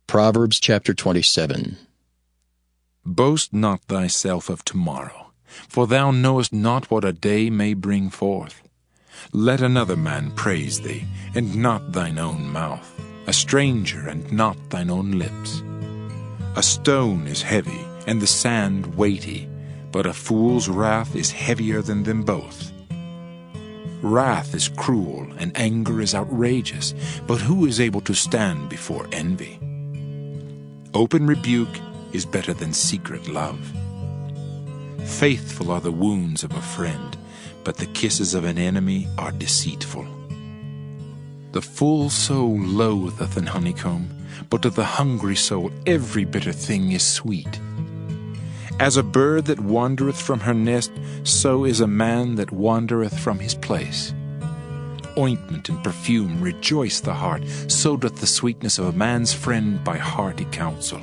Proverbs chapter 27. Boast not thyself of tomorrow, for thou knowest not what a day may bring forth. Let another man praise thee, and not thine own mouth, a stranger, and not thine own lips. A stone is heavy, and the sand weighty, but a fool's wrath is heavier than them both. Wrath is cruel, and anger is outrageous, but who is able to stand before envy? Open rebuke is better than secret love. Faithful are the wounds of a friend, but the kisses of an enemy are deceitful. The full soul loatheth an honeycomb, but to the hungry soul every bitter thing is sweet. As a bird that wandereth from her nest, so is a man that wandereth from his place. Ointment and perfume rejoice the heart, so doth the sweetness of a man's friend by hearty counsel.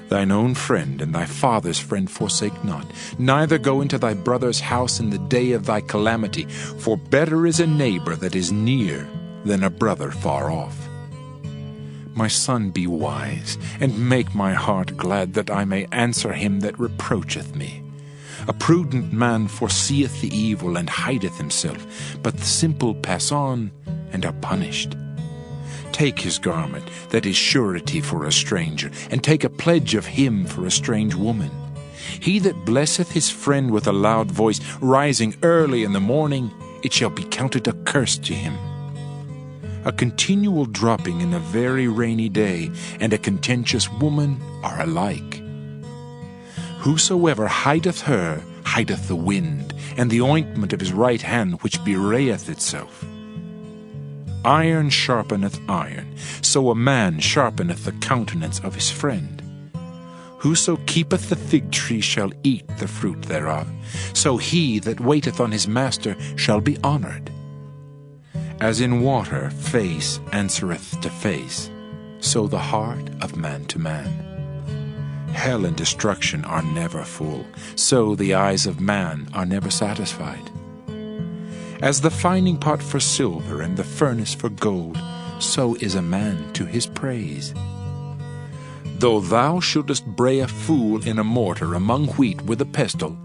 Thine own friend and thy father's friend forsake not, neither go into thy brother's house in the day of thy calamity, for better is a neighbor that is near than a brother far off. My son, be wise, and make my heart glad, that I may answer him that reproacheth me. A prudent man foreseeth the evil and hideth himself, but the simple pass on and are punished. Take his garment, that is surety for a stranger, and take a pledge of him for a strange woman. He that blesseth his friend with a loud voice, rising early in the morning, it shall be counted a curse to him. A continual dropping in a very rainy day, and a contentious woman are alike. Whosoever hideth her hideth the wind, and the ointment of his right hand which bewrayeth itself. Iron sharpeneth iron, so a man sharpeneth the countenance of his friend. Whoso keepeth the fig tree shall eat the fruit thereof, so he that waiteth on his master shall be honored. As in water face answereth to face, so the heart of man to man. Hell and destruction are never full, so the eyes of man are never satisfied. As the fining pot for silver and the furnace for gold, so is a man to his praise. Though thou shouldest bray a fool in a mortar among wheat with a pestle,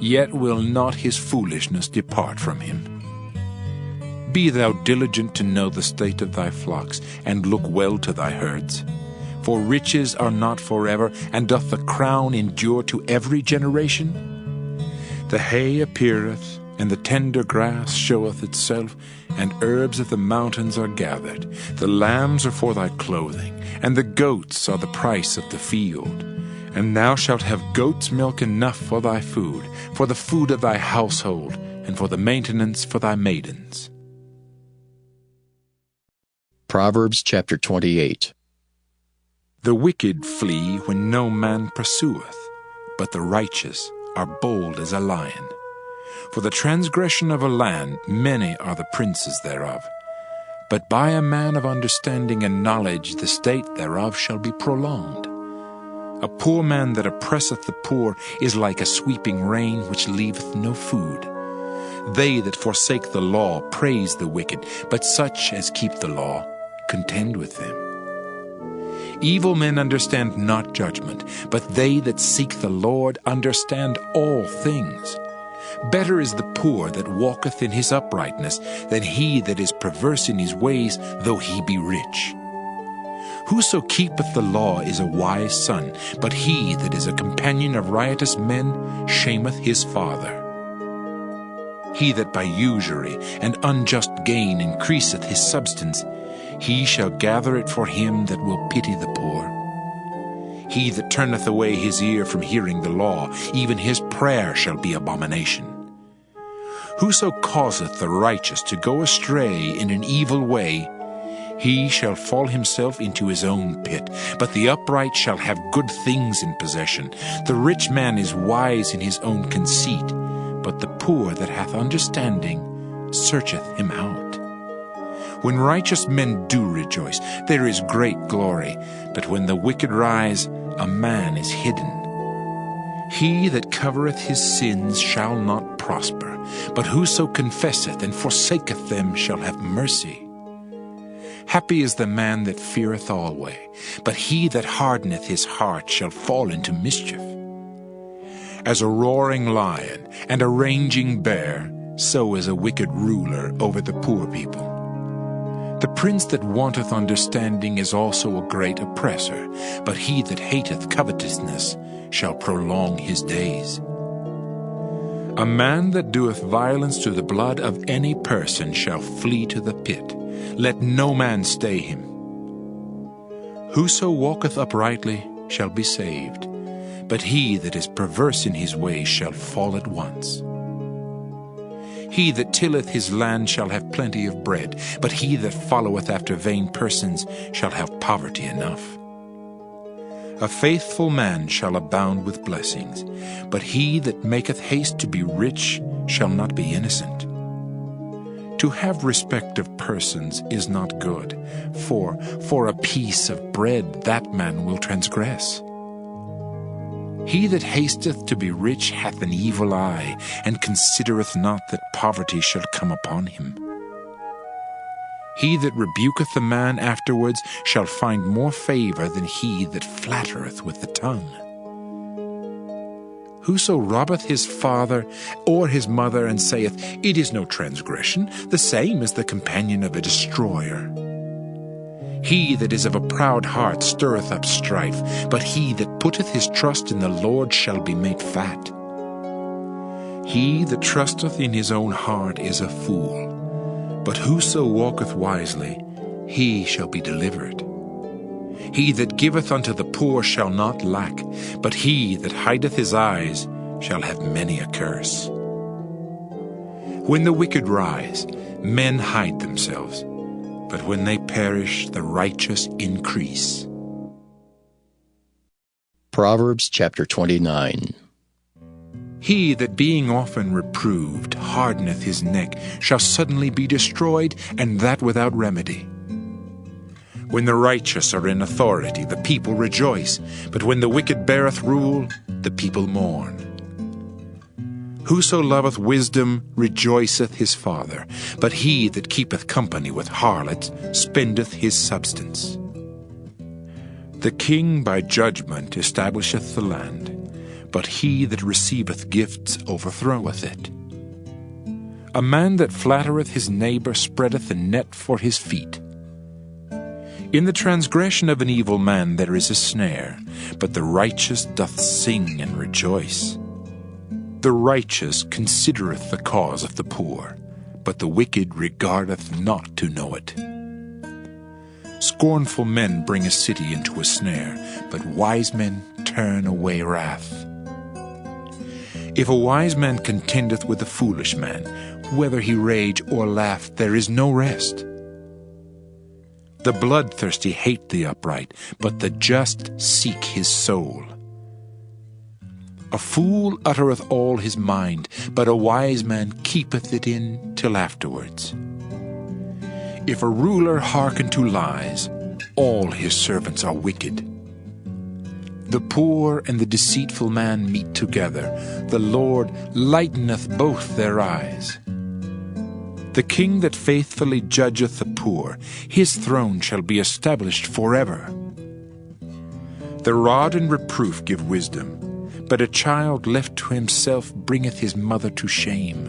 yet will not his foolishness depart from him. Be thou diligent to know the state of thy flocks, and look well to thy herds. For riches are not forever, and doth the crown endure to every generation? The hay appeareth, and the tender grass showeth itself, and herbs of the mountains are gathered. The lambs are for thy clothing, and the goats are the price of the field. And thou shalt have goat's milk enough for thy food, for the food of thy household, and for the maintenance for thy maidens. Proverbs chapter 28. The wicked flee when no man pursueth, but the righteous are bold as a lion. For the transgression of a land many are the princes thereof. But by a man of understanding and knowledge the state thereof shall be prolonged. A poor man that oppresseth the poor is like a sweeping rain which leaveth no food. They that forsake the law praise the wicked, but such as keep the law contend with them. Evil men understand not judgment, but they that seek the Lord understand all things. Better is the poor that walketh in his uprightness than he that is perverse in his ways, though he be rich. Whoso keepeth the law is a wise son, but he that is a companion of riotous men shameth his father. He that by usury and unjust gain increaseth his substance, he shall gather it for him that will pity the poor. He that turneth away his ear from hearing the law, even his prayer shall be abomination. Whoso causeth the righteous to go astray in an evil way, he shall fall himself into his own pit, but the upright shall have good things in possession. The rich man is wise in his own conceit, but the poor that hath understanding searcheth him out. When righteous men do rejoice, there is great glory, but when the wicked rise, a man is hidden. He that covereth his sins shall not prosper, but whoso confesseth and forsaketh them shall have mercy. Happy is the man that feareth alway, but he that hardeneth his heart shall fall into mischief. As a roaring lion and a raging bear, so is a wicked ruler over the poor people. The prince that wanteth understanding is also a great oppressor, but he that hateth covetousness shall prolong his days. A man that doeth violence to the blood of any person shall flee to the pit. Let no man stay him. Whoso walketh uprightly shall be saved, but he that is perverse in his ways shall fall at once. He that tilleth his land shall have plenty of bread, but he that followeth after vain persons shall have poverty enough. A faithful man shall abound with blessings, but he that maketh haste to be rich shall not be innocent. To have respect of persons is not good, for a piece of bread that man will transgress. He that hasteth to be rich hath an evil eye, and considereth not that poverty shall come upon him. He that rebuketh a man afterwards shall find more favor than he that flattereth with the tongue. Whoso robbeth his father or his mother, and saith, It is no transgression, the same is the companion of a destroyer. He that is of a proud heart stirreth up strife, but he that putteth his trust in the Lord shall be made fat. He that trusteth in his own heart is a fool, but whoso walketh wisely, he shall be delivered. He that giveth unto the poor shall not lack, but he that hideth his eyes shall have many a curse. When the wicked rise, men hide themselves, but when they perish, the righteous increase. Proverbs chapter 29. He that being often reproved hardeneth his neck shall suddenly be destroyed, and that without remedy. When the righteous are in authority, the people rejoice, but when the wicked beareth rule, the people mourn. Whoso loveth wisdom rejoiceth his father, but he that keepeth company with harlots spendeth his substance. The king by judgment establisheth the land, but he that receiveth gifts overthroweth it. A man that flattereth his neighbor spreadeth a net for his feet. In the transgression of an evil man there is a snare, but the righteous doth sing and rejoice. The righteous considereth the cause of the poor, but the wicked regardeth not to know it. Scornful men bring a city into a snare, but wise men turn away wrath. If a wise man contendeth with a foolish man, whether he rage or laugh, there is no rest. The bloodthirsty hate the upright, but the just seek his soul. A fool uttereth all his mind, but a wise man keepeth it in till afterwards. If a ruler hearken to lies, all his servants are wicked. The poor and the deceitful man meet together. The Lord lighteneth both their eyes. The king that faithfully judgeth the poor, his throne shall be established forever. The rod and reproof give wisdom, but a child left to himself bringeth his mother to shame.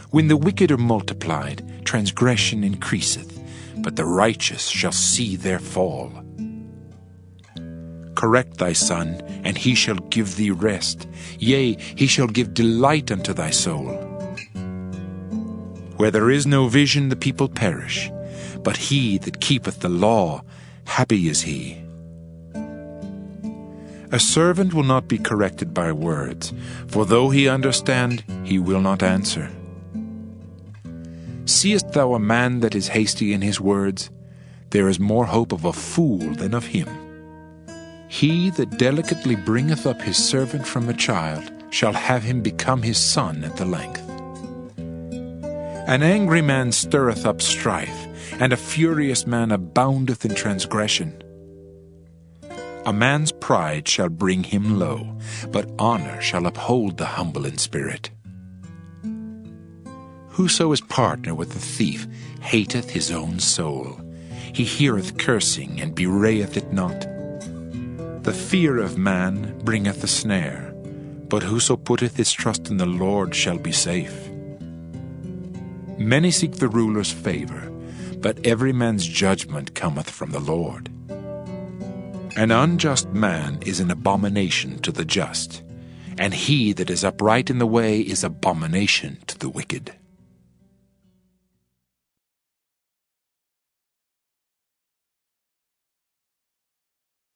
When the wicked are multiplied, transgression increaseth, but the righteous shall see their fall. Correct thy son, and he shall give thee rest. Yea, he shall give delight unto thy soul. Where there is no vision, the people perish, but he that keepeth the law, happy is he. A servant will not be corrected by words, for though he understand, he will not answer. Seest thou a man that is hasty in his words? There is more hope of a fool than of him. He that delicately bringeth up his servant from a child shall have him become his son at the length. An angry man stirreth up strife, and a furious man aboundeth in transgression. A man's pride shall bring him low, but honor shall uphold the humble in spirit. Whoso is partner with the thief hateth his own soul. He heareth cursing, and bewrayeth it not. The fear of man bringeth a snare, but whoso putteth his trust in the Lord shall be safe. Many seek the ruler's favor, but every man's judgment cometh from the Lord. An unjust man is an abomination to the just, and he that is upright in the way is abomination to the wicked.